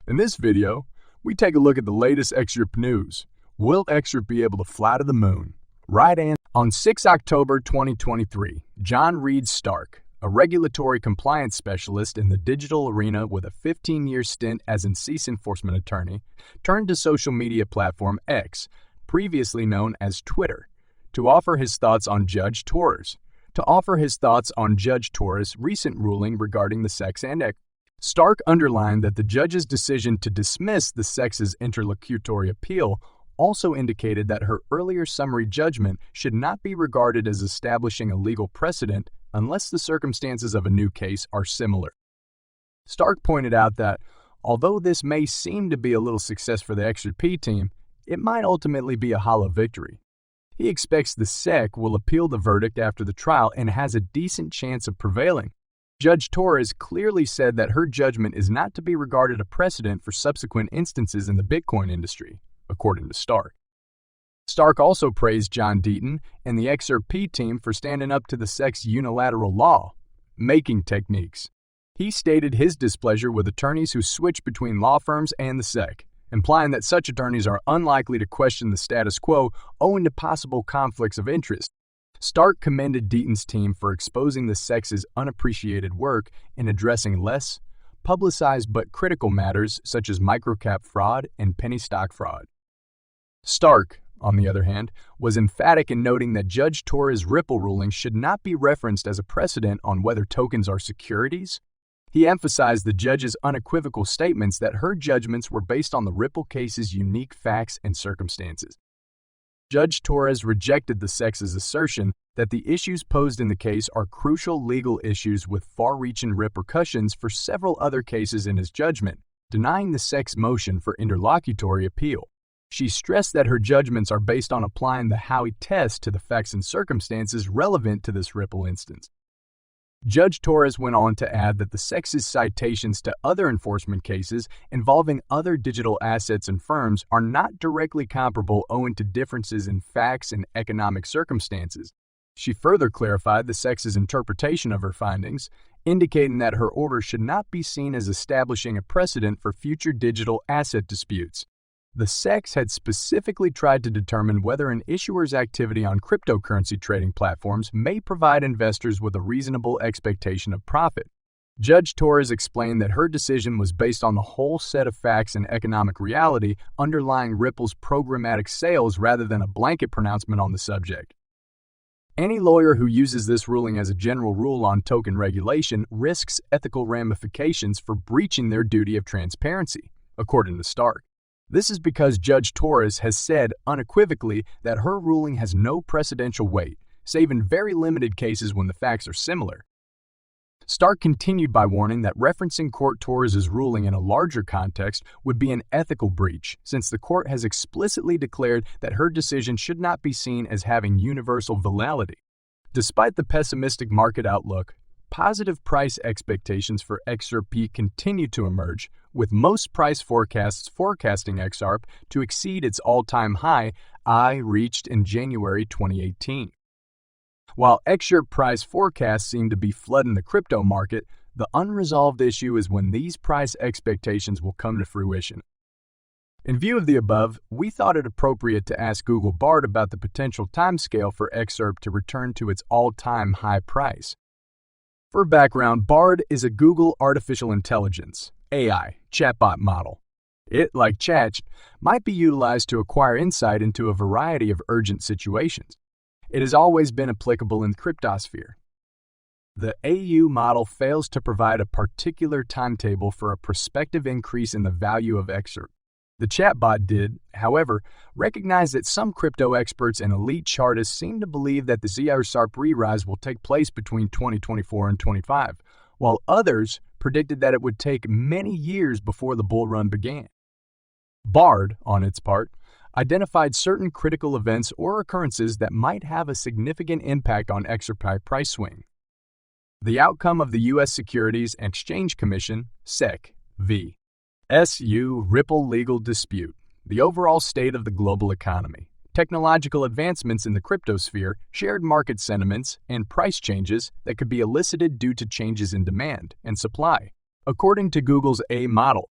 In this video, we take a look at the latest XRP news. Will XRP be able to fly to the moon? Right answer. On 6 October 2023, John Reed Stark, a regulatory compliance specialist in the digital arena with a 15-year stint as an cease enforcement attorney, turned to social media platform X, previously known as Twitter, to offer his thoughts on Judge Torres' recent ruling regarding the SEX and X. Stark underlined that the judge's decision to dismiss the SEX's interlocutory appeal also indicated that her earlier summary judgment should not be regarded as establishing a legal precedent unless the circumstances of a new case are similar. Stark pointed out that, although this may seem to be a little success for the XRP team, it might ultimately be a hollow victory. He expects the SEC will appeal the verdict after the trial and has a decent chance of prevailing. Judge Torres clearly said that her judgment is not to be regarded a precedent for subsequent instances in the Bitcoin industry, according to Stark. Stark also praised John Deaton and the XRP team for standing up to the SEC's unilateral law-making techniques. He stated his displeasure with attorneys who switch between law firms and the SEC, implying that such attorneys are unlikely to question the status quo owing to possible conflicts of interest. Stark commended Deaton's team for exposing the SEC's unappreciated work in addressing less publicized but critical matters such as microcap fraud and penny stock fraud. Stark, on the other hand, was emphatic in noting that Judge Torres' Ripple ruling should not be referenced as a precedent on whether tokens are securities. He emphasized the judge's unequivocal statements that her judgments were based on the Ripple case's unique facts and circumstances. Judge Torres rejected the SEC's assertion that the issues posed in the case are crucial legal issues with far-reaching repercussions for several other cases in his judgment, denying the SEC's motion for interlocutory appeal. She stressed that her judgments are based on applying the Howey test to the facts and circumstances relevant to this Ripple instance. Judge Torres went on to add that the SEC's citations to other enforcement cases involving other digital assets and firms are not directly comparable owing to differences in facts and economic circumstances. She further clarified the SEC's interpretation of her findings, indicating that her order should not be seen as establishing a precedent for future digital asset disputes. The SEC had specifically tried to determine whether an issuer's activity on cryptocurrency trading platforms may provide investors with a reasonable expectation of profit. Judge Torres explained that her decision was based on the whole set of facts and economic reality underlying Ripple's programmatic sales rather than a blanket pronouncement on the subject. Any lawyer who uses this ruling as a general rule on token regulation risks ethical ramifications for breaching their duty of transparency, according to Stark. This is because Judge Torres has said unequivocally that her ruling has no precedential weight, save in very limited cases when the facts are similar. Stark continued by warning that referencing Court Torres' ruling in a larger context would be an ethical breach, since the court has explicitly declared that her decision should not be seen as having universal validity. Despite the pessimistic market outlook, positive price expectations for XRP continue to emerge, with most price forecasts forecasting XRP to exceed its all-time high reached in January 2018. While XRP price forecasts seem to be flooding the crypto market, the unresolved issue is when these price expectations will come to fruition. In view of the above, we thought it appropriate to ask Google Bard about the potential timescale for XRP to return to its all-time high price. For background, Bard is a Google artificial intelligence (AI) chatbot model. It, like Chat, might be utilized to acquire insight into a variety of urgent situations. It has always been applicable in the cryptosphere. The AU model fails to provide a particular timetable for a prospective increase in the value of XRP. The chatbot did, however, recognize that some crypto experts and elite chartists seem to believe that the XRP re-rise will take place between 2024 and 2025, while others predicted that it would take many years before the bull run began. Bard, on its part, identified certain critical events or occurrences that might have a significant impact on XRP price swing. The outcome of the U.S. Securities and Exchange Commission (SEC) v. SU Ripple legal dispute, the overall state of the global economy, technological advancements in the cryptosphere, shared market sentiments, and price changes that could be elicited due to changes in demand and supply, according to Google's A model.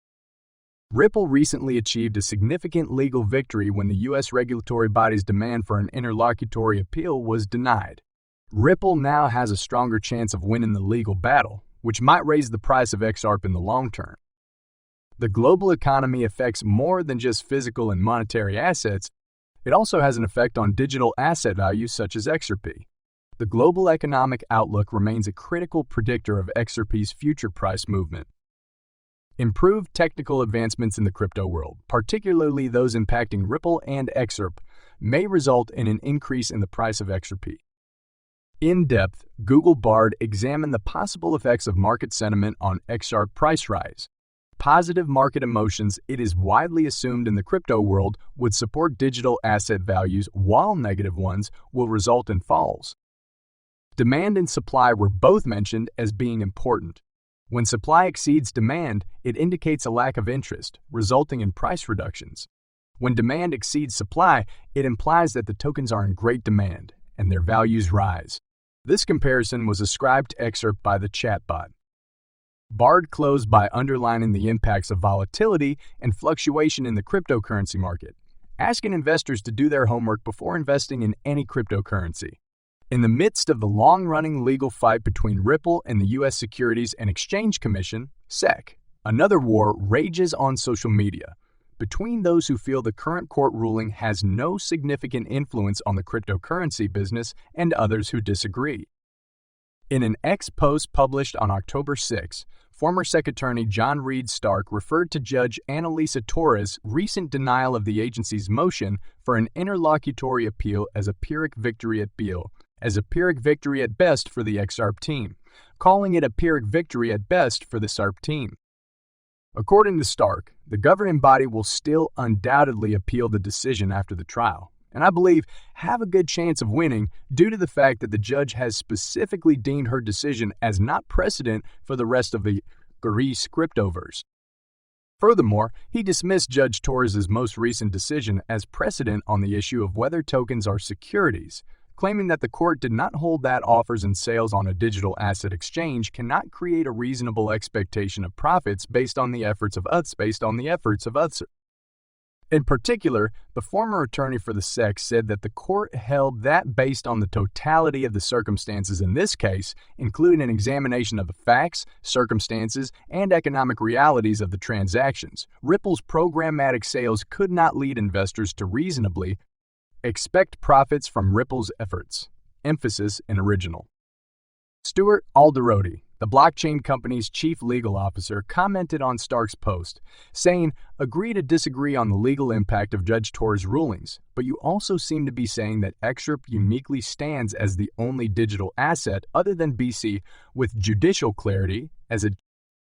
Ripple recently achieved a significant legal victory when the U.S. regulatory body's demand for an interlocutory appeal was denied. Ripple now has a stronger chance of winning the legal battle, which might raise the price of XRP in the long term. The global economy affects more than just physical and monetary assets. It also has an effect on digital asset values such as XRP. The global economic outlook remains a critical predictor of XRP's future price movement. Improved technical advancements in the crypto world, particularly those impacting Ripple and XRP, may result in an increase in the price of XRP. In depth, Google Bard examined the possible effects of market sentiment on XRP price rise. Positive market emotions, it is widely assumed in the crypto world, would support digital asset values, while negative ones will result in falls. Demand and supply were both mentioned as being important. When supply exceeds demand, it indicates a lack of interest, resulting in price reductions. When demand exceeds supply, it implies that the tokens are in great demand, and their values rise. This comparison was ascribed to XRP by the chatbot. Bard closed by underlining the impacts of volatility and fluctuation in the cryptocurrency market, asking investors to do their homework before investing in any cryptocurrency. In the midst of the long-running legal fight between Ripple and the U.S. Securities and Exchange Commission, SEC, another war rages on social media between those who feel the current court ruling has no significant influence on the cryptocurrency business and others who disagree. In an X post published on October 6, former Secretary John Reed Stark referred to Judge Annalisa Torres' recent denial of the agency's motion for an interlocutory appeal as a Pyrrhic victory at best for the XRP team, calling it a Pyrrhic victory at best for the SARP team. According to Stark, the governing body will still undoubtedly appeal the decision after the trial, and I believe have a good chance of winning due to the fact that the judge has specifically deemed her decision as not precedent for the rest of the Greece cryptoverse. Furthermore, he dismissed Judge Torres' most recent decision as precedent on the issue of whether tokens are securities, claiming that the court did not hold that offers and sales on a digital asset exchange cannot create a reasonable expectation of profits based on the efforts of others. In particular, the former attorney for the SEC said that the court held that based on the totality of the circumstances in this case, including an examination of the facts, circumstances, and economic realities of the transactions, Ripple's programmatic sales could not lead investors to reasonably expect profits from Ripple's efforts. Emphasis in original. Stuart Alderoty, the blockchain company's chief legal officer, commented on Stark's post, saying, "Agree to disagree on the legal impact of Judge Torres' rulings, but you also seem to be saying that XRP uniquely stands as the only digital asset other than BC with judicial clarity as a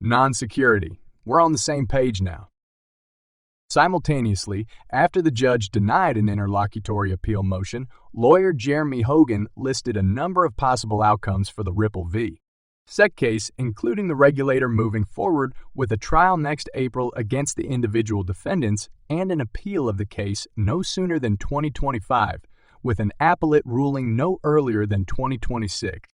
non-security. We're on the same page now." Simultaneously, after the judge denied an interlocutory appeal motion, lawyer Jeremy Hogan listed a number of possible outcomes for the Ripple v. SEC case, including the regulator moving forward with a trial next April against the individual defendants and an appeal of the case no sooner than 2025, with an appellate ruling no earlier than 2026.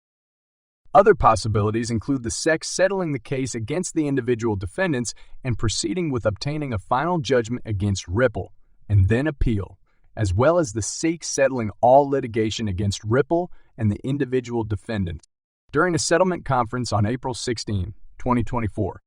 Other possibilities include the SEC settling the case against the individual defendants and proceeding with obtaining a final judgment against Ripple, and then appeal, as well as the SEC settling all litigation against Ripple and the individual defendants. During a settlement conference on April 16, 2024,